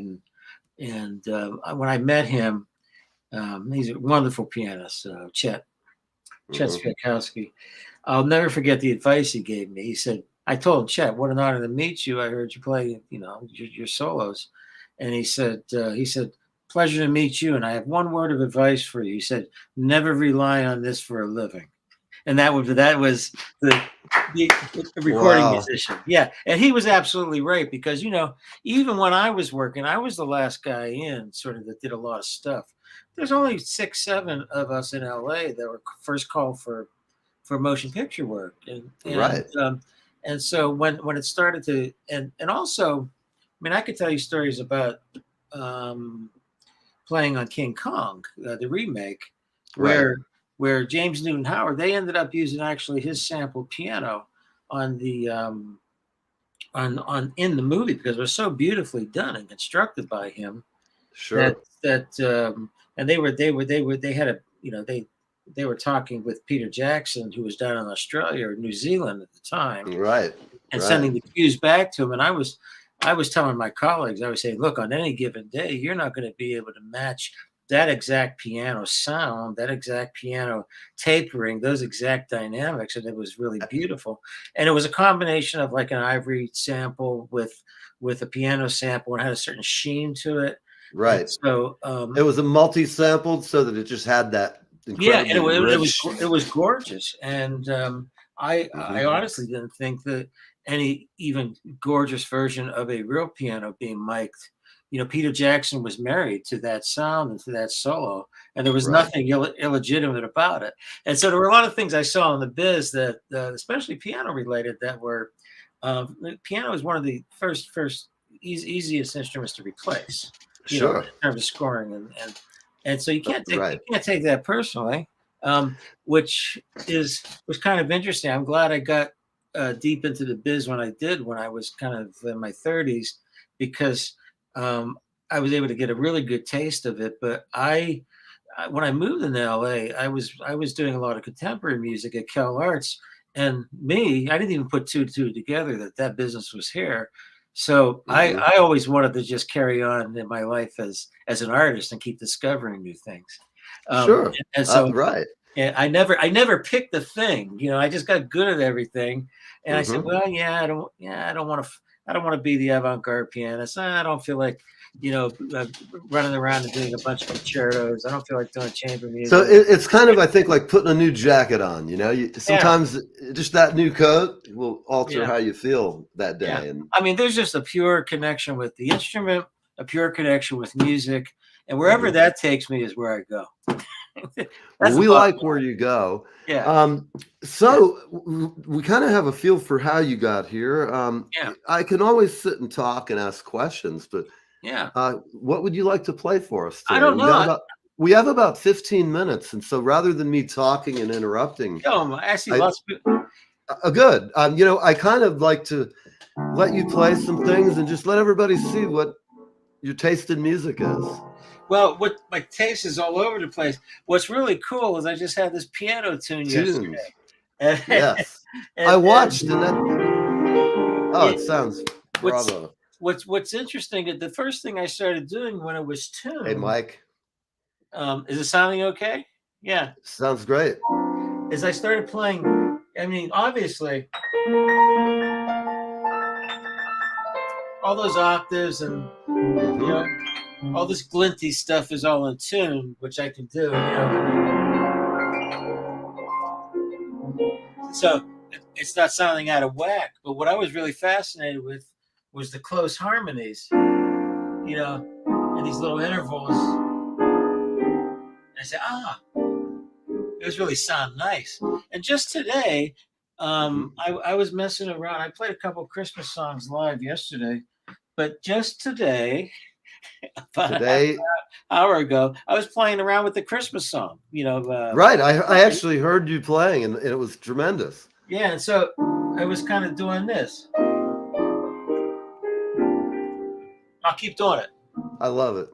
and when I met him, he's a wonderful pianist, Chet Spiakowski. I'll never forget the advice he gave me. He said, I told Chet, what an honor to meet you. I heard you play, your solos. And he said, pleasure to meet you. And I have one word of advice for you. He said, never rely on this for a living. And that was the recording musician. Yeah. And he was absolutely right, because, even when I was working, I was the last guy in sort of that did a lot of stuff. There's only 6, 7 of us in LA that were first called for motion picture work. And so when it started to, and also, I mean, I could tell you stories about playing on King Kong, the remake, where James Newton Howard, they ended up using actually his sampled piano on the in the movie because it was so beautifully done and constructed by him. Sure. And they had a they were talking with Peter Jackson, who was down in Australia or New Zealand at the time, Right. and Right. sending the cues back to him. And I was telling my colleagues, I was saying, look, on any given day, you're not going to be able to match that exact piano sound, that exact piano tapering, those exact dynamics. And it was really beautiful. And it was a combination of like an ivory sample with a piano sample, and had a certain sheen to it. Right. And so it was a multi-sampled so that it just had that yeah, and incredibly rich. it was gorgeous. And I honestly didn't think that any even gorgeous version of a real piano being mic'd. You know, Peter Jackson was married to that sound and to that solo, and there was Right. nothing illegitimate about it. And so there were a lot of things I saw in the biz that, especially piano related, that were piano is one of the first easiest instruments to replace. You know, Sure. in terms of scoring, and so you can't Right. take that personally, which was kind of interesting. I'm glad I got deep into the biz when I did, when I was kind of in my 30s, because I was able to get a really good taste of it. But when I moved into LA, I was doing a lot of contemporary music at Cal Arts, and I didn't even put two and two together that business was here. So I always wanted to just carry on in my life as an artist and keep discovering new things. Sure. And so Right. and I never picked the thing. You know, I just got good at everything. And I said, well, I don't want to be the avant-garde pianist. I don't feel like, running around and doing a bunch of concertos. I don't feel like doing chamber music. So it's kind of, I think, like putting a new jacket on. Sometimes just that new coat will alter how you feel that day. Yeah. And I mean, there's just a pure connection with the instrument, a pure connection with music, and wherever that takes me is where I go. we like where you go. Yeah. So we kind of have a feel for how you got here. I can always sit and talk and ask questions, but what would you like to play for us today? I don't know. We have about 15 minutes, and so rather than me talking and interrupting, actually, lots of people. Good. I kind of like to let you play some things and just let everybody see what your taste in music is. Well, what my taste is all over the place. What's really cool is I just had this piano tune yesterday. Yes, I watched, and it sounds bravo. What's interesting, the first thing I started doing when it was tuned. Hey, Mike. Is it sounding okay? Yeah. Sounds great. As I started playing, I mean, obviously, all those octaves and all this glinty stuff is all in tune, which I can do. So it's not sounding out of whack. But what I was really fascinated with was the close harmonies, and these little intervals. I said, those really sound nice. And just today, I was messing around. I played a couple of Christmas songs live yesterday, but just today, about an hour ago, I was playing around with the Christmas song. Right. I actually heard you playing, and it was tremendous. Yeah, and so I was kind of doing this. I'll keep doing it. I love it.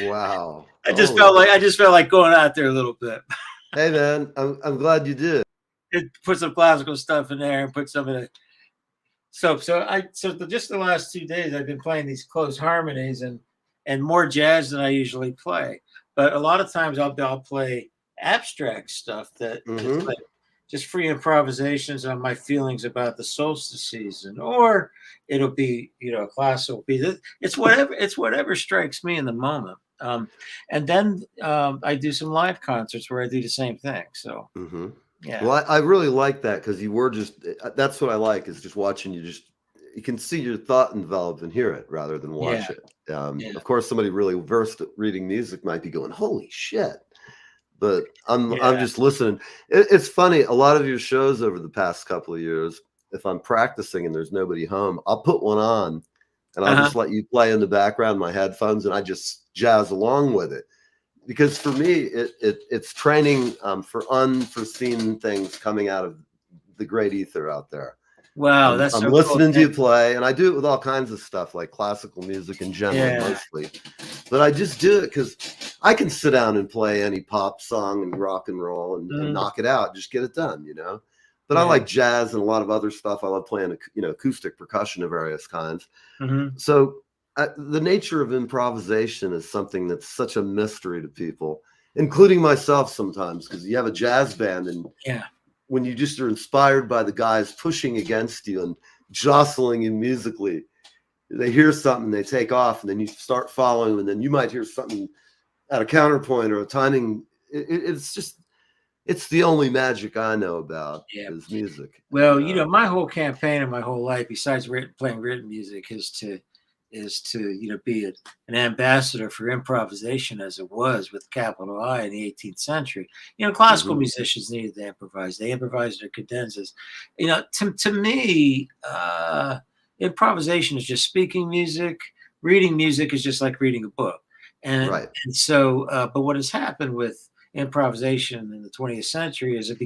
Wow. I just felt like going out there a little bit. Hey man, I'm glad you did. Put some classical stuff in there and put some of the just the last 2 days I've been playing these close harmonies and more jazz than I usually play. But a lot of times I'll play abstract stuff that just free improvisations on my feelings about the solstice season, or it'll be a classical piece. It's whatever strikes me in the moment. And then I do some live concerts where I do the same thing. So yeah. Well, I really like that because you were that's what I like is just watching you. You can see your thought enveloped and hear it rather than watch it. Of course, somebody really versed at reading music might be going, "Holy shit!" But I'm just listening. It's funny. A lot of your shows over the past couple of years, if I'm practicing and there's nobody home, I'll put one on and I'll just let you play in the background, my headphones, and I just jazz along with it. Because for me, it's training for unforeseen things coming out of the great ether out there. Wow, I'm listening to you play, and I do it with all kinds of stuff like classical music in general, mostly. But I just do it because I can sit down and play any pop song and rock and roll and knock it out, just get it done, But I like jazz and a lot of other stuff. I love playing, acoustic percussion of various kinds. So the nature of improvisation is something that's such a mystery to people, including myself sometimes, because you have a jazz band and when you just are inspired by the guys pushing against you and jostling you musically, they hear something, they take off, and then you start following them, and then you might hear something at a counterpoint or a timing. It's the only magic I know about is music. Well, my whole campaign and my whole life, besides playing written music, is to be an ambassador for improvisation, as it was with capital I in the 18th century. Classical musicians needed to improvise. They improvised their cadenzas. To me, improvisation is just speaking music. Reading music is just like reading a book. And so, but what has happened with improvisation in the 20th century is it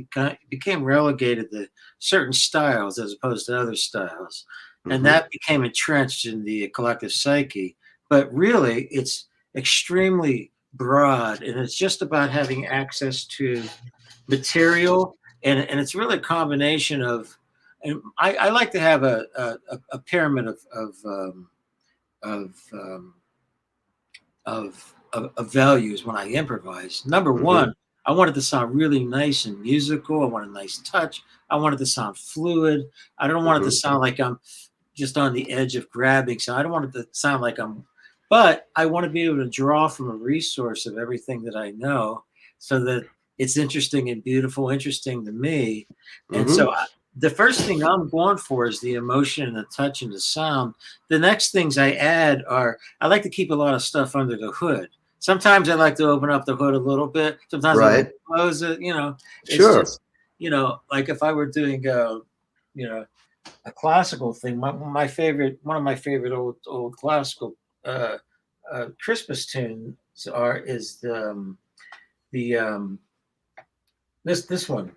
became relegated to certain styles as opposed to other styles. And that became entrenched in the collective psyche. But really, it's extremely broad, and it's just about having access to material. And it's really a combination of, and I like to have a pyramid of values when I improvise. Number one, I want it to sound really nice and musical. I want a nice touch. I want it to sound fluid. I don't want it to sound like I'm just on the edge of grabbing. So I don't want it to sound like but I want to be able to draw from a resource of everything that I know so that it's interesting and beautiful, interesting to me. And so the first thing I'm going for is the emotion and the touch and the sound. The next things I add I like to keep a lot of stuff under the hood. Sometimes I like to open up the hood a little bit. Sometimes I like to close it, It's just, like if I were doing a classical thing, one of my favorite old classical Christmas tunes is this one.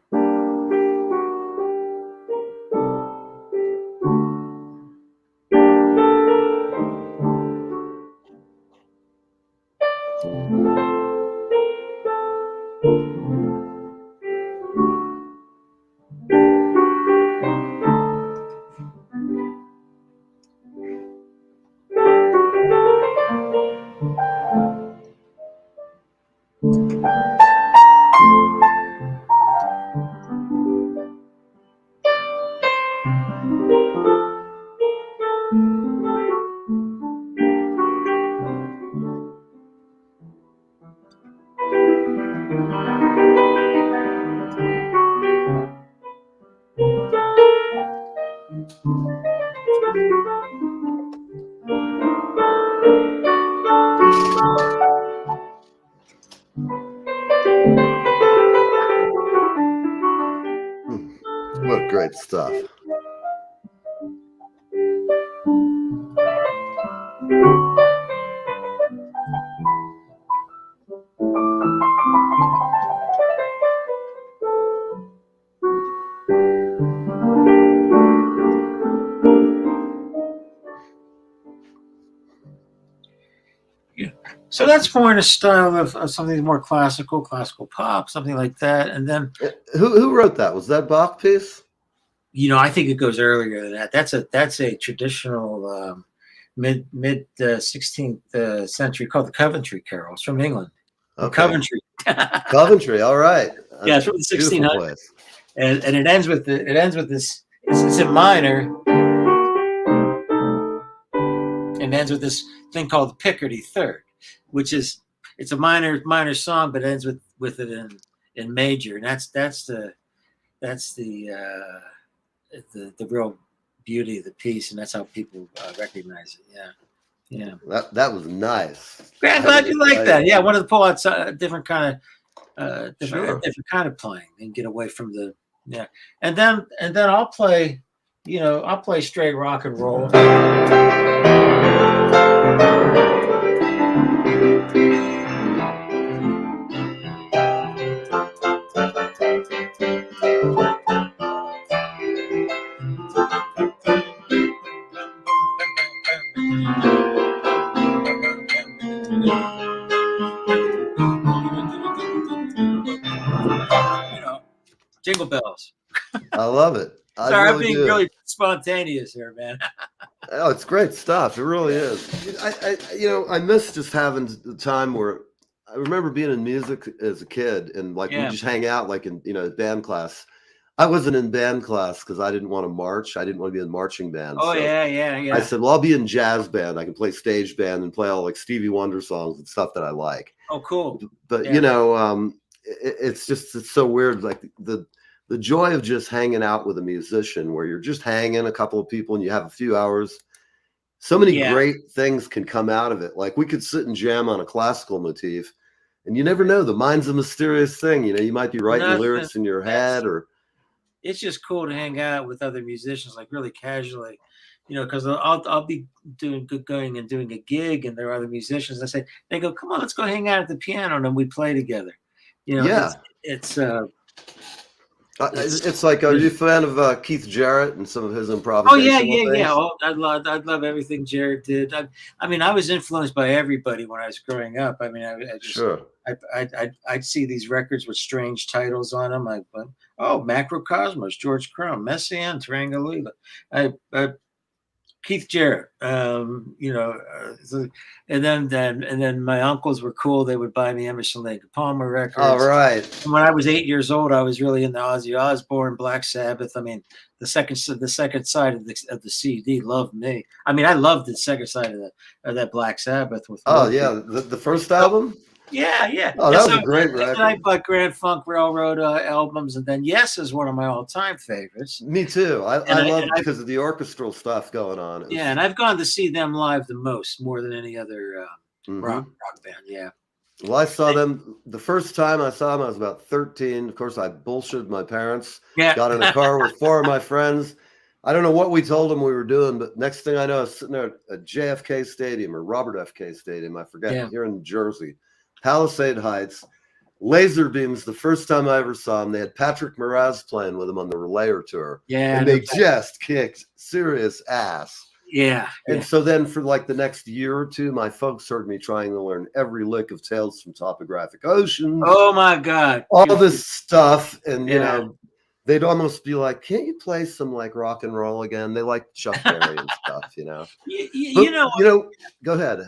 What great stuff. So that's more in a style of something more classical pop, something like that. And then who wrote that? Was that Bach piece? I think it goes earlier than that. That's a traditional mid 16th century called the Coventry Carols from England. Okay. Coventry. Coventry. All right. Yeah, it's from the 1600s, and it ends with this. It's in minor, and ends with this thing called the Picardy Third, which is it's a minor song, but ends with it in major, and that's the real beauty of the piece, and that's how people recognize it. Yeah. That was nice. I'm glad you like that. Yeah, I wanted to pull out a different kind of Sure. different kind of playing and get away from the and then I'll play straight rock and roll. Jingle bells. I love it. Sorry, I'm being really spontaneous here, man. Oh, it's great stuff. It really is. I miss just having the time where I remember being in music as a kid and we just hang out like in band class. I wasn't in band class because I didn't want to march. I didn't want to be in marching band. Oh, so yeah. I said, well, I'll be in jazz band. I can play stage band and play all like Stevie Wonder songs and stuff that I like. Oh, cool. But it's so weird. Like the joy of just hanging out with a musician where you're just hanging a couple of people and you have a few hours. So many great things can come out of it. Like we could sit and jam on a classical motif and you never know. The mind's a mysterious thing. You might be writing lyrics in your head or. It's just cool to hang out with other musicians, like really casually, because I'll be doing a gig and there are other musicians. They go, come on, let's go hang out at the piano. And then we play together. It's like, are you a fan of Keith Jarrett and some of his improvisation? Oh yeah. Oh, I'd love everything Jarrett did. I was influenced by everybody when I was growing up. I'd see these records with strange titles on them. Macrocosmos, George Crumb, Messiaen, Tarangulila. Keith Jarrett, and then my uncles were cool. They would buy me Emerson, Lake and Palmer records. All right. And when I was 8 years old, I was really into Ozzy Osbourne, Black Sabbath. I mean, the second side of the CD loved me. I mean, I loved the second side of that Black Sabbath with. Oh yeah, the first album. Yeah. Oh, that was a great record. I bought Grand Funk Railroad albums, and then Yes is one of my all-time favorites. Me too. I love it because of the orchestral stuff going on. And I've gone to see them live more than any other rock band. Yeah. Well, I saw them the first time I saw them. I was about 13. Of course, I bullshitted my parents. Yeah. Got in a car with 4 of my friends. I don't know what we told them we were doing, but next thing I know, I was sitting there at JFK Stadium or Robert F.K. Stadium. I forget. Yeah. Here in Jersey, Palisade Heights. Laser Beams. The first time I ever saw them, they had Patrick Moraz playing with them on the Relayer tour. Yeah. And they just kicked serious ass. Yeah. And so then for like the next year or two, my folks heard me trying to learn every lick of Tales from Topographic Oceans. Oh my God. All this stuff. And, you Yeah. know, they'd almost be like, can't you play some like rock and roll again? They like Chuck Berry and stuff, you know. You know, go ahead.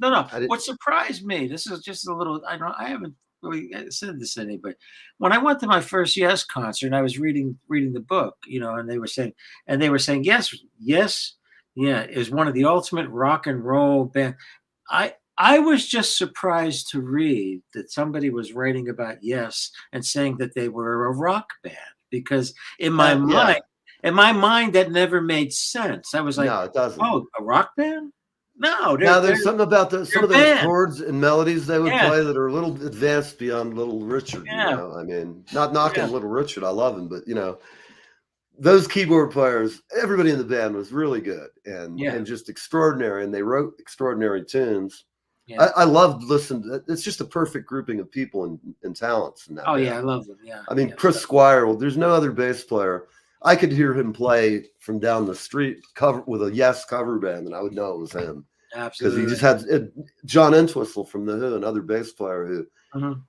No. What surprised me, this is just a little, I haven't really said this to anybody. When I went to my first Yes concert, and I was reading the book, you know, and they were saying, yes, yeah, is one of the ultimate rock and roll band. I was just surprised to read that somebody was writing about Yes and saying that they were a rock band, because in my mind that never made sense. I was like, no, it doesn't. Oh, a rock band? No, now there's something about some of those band. chords and melodies they would play that are a little advanced beyond Little Richard. Yeah. You know, I mean, not knocking Little Richard, I love him, but you know, those keyboard players, everybody in the band was really good and just extraordinary, and they wrote extraordinary tunes. Yeah. I loved listening. It's just a perfect grouping of people and talents in that. Oh band. yeah, I love them. Yeah. I mean, Chris Squire. Well, there's no other bass player. I could hear him play from down the street with a Yes cover band, and I would know it was him. Absolutely. Because he just had John Entwistle from The Who, another bass player who,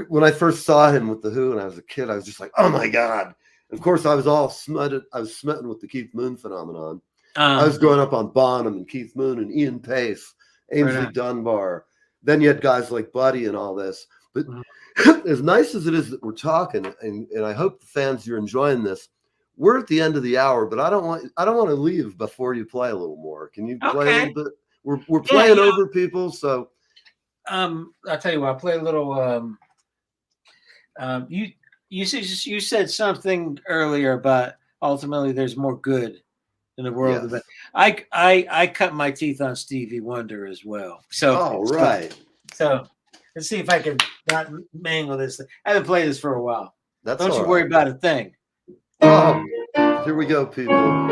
when I first saw him with The Who and I was a kid, I was just like, oh my God. And of course, I was all smitten. I was smitten with the Keith Moon phenomenon. I was growing up on Bonham and Keith Moon and Ian Pace, Ainsley Dunbar. Then you had guys like Buddy and all this. But as nice as it is that we're talking, and I hope the fans, you're enjoying this, we're at the end of the hour, but I don't want to leave before you play a little more. Can you play a little bit? We're playing over people, so I'll tell you what. I'll play a little. You said something earlier about ultimately there's more good in the world. Yes. I cut my teeth on Stevie Wonder as well. So So let's see if I can not mangle this. I haven't played this for a while. Don't you worry about a thing. Oh, here we go, people.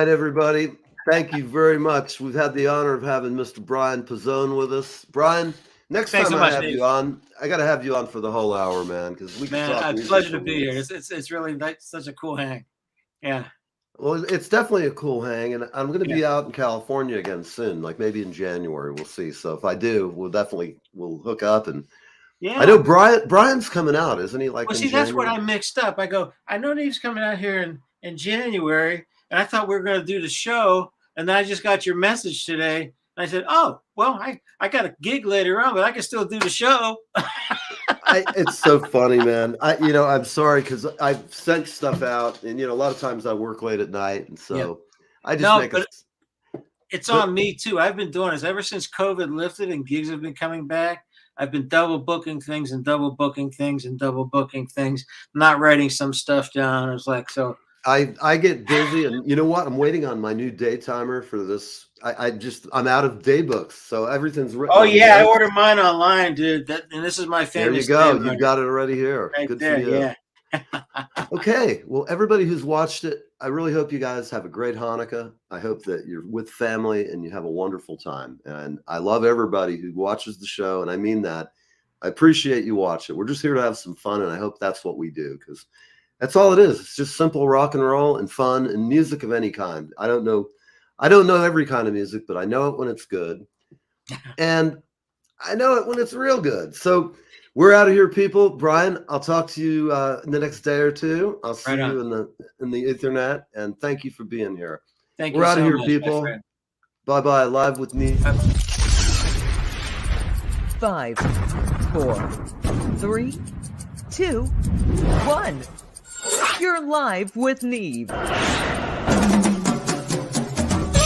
Everybody, thank you very much. We've had the honor of having Mr. Bryan Pezzone with us. Bryan, next time I have you on, I got to have you on for the whole hour, man, because we can talk. It's a pleasure to be here. It's really such a cool hang. Yeah. Well, it's definitely a cool hang, and I'm going to be out in California again soon, like maybe in January. We'll see. So if I do, we'll hook up. And I know Brian's coming out, isn't he? Like, well, see, that's what I mixed up. I know he's coming out here in January. And I thought we were going to do the show, and then I just got your message today I said, oh, well, I got a gig later on, but I can still do the show. It's so funny, man. I'm sorry because I've sent stuff out, and a lot of times I work late at night, and so I just it's on me too. I've been doing this ever since COVID lifted and gigs have been coming back. I've been double booking things and double booking things and double booking things, not writing some stuff down. It's like, so I get busy, and you know what? I'm waiting on my new day timer for this. I'm out of day books, so everything's written. Oh yeah, I ordered mine online, dude. And this is my famous. There you go. You got it already here. Right Good there, for you. Yeah. Okay. Well, everybody who's watched it, I really hope you guys have a great Hanukkah. I hope that you're with family and you have a wonderful time. And I love everybody who watches the show, and I mean that. I appreciate you watch it. We're just here to have some fun, and I hope that's what we do, because that's all it is. It's just simple rock and roll and fun and music of any kind. I don't know every kind of music, but I know it when it's good. And I know it when it's real good. So we're out of here, people. Bryan, I'll talk to you in the next day or two. I'll see you in the Ethernet. And thank you for being here. Thank you. We're out of here, much, people. Bye-bye. Live with me. 5, 4, 3, 2, 1. You're live with Neve.